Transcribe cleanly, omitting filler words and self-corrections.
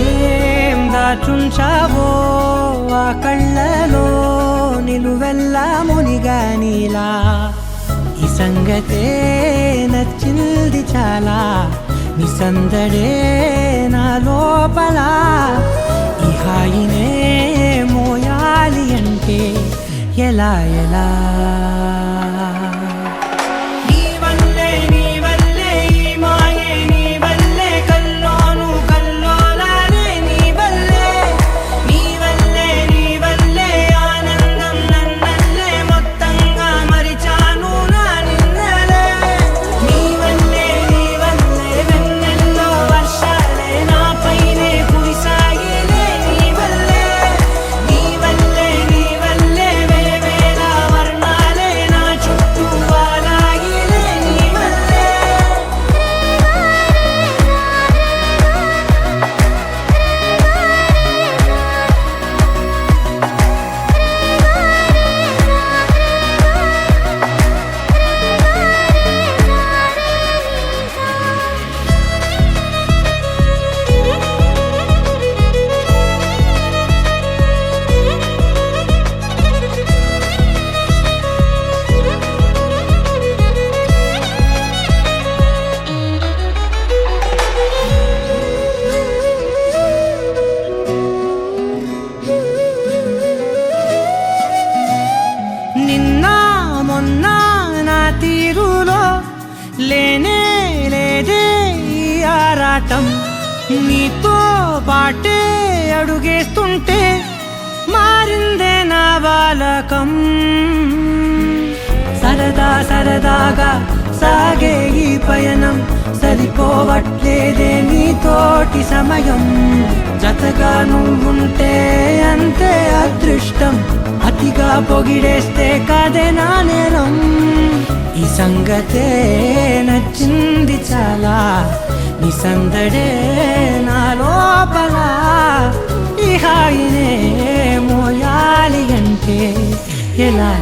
ఏం దాచుంచావో ఆ కళ్ళలో నిలువెల్లా మునిగానిలా ఈ సంగతే నచ్చింది చాలా నీ సందడే నా లోపల ఈ హాయినే మోయాలి అంటే ఎలా ఎలా లేనే లేదే ఈ ఆరాటం నీతో పాటే అడుగేస్తుంటే మారిందే నా బాలకం సరదా సరదాగా సాగే ఈ పయనం సరిపోవట్లేదే నీతోటి సమయం జతగా నువ్వుంటే అంతే అదృష్టం అతిగా పొగిడేస్తే కదే నా నేరం ఈ సంగతే నచ్చింది చాలా నీ సందడే నా లోపల ఈ హాయినే మోయాలి అంటే ఎలా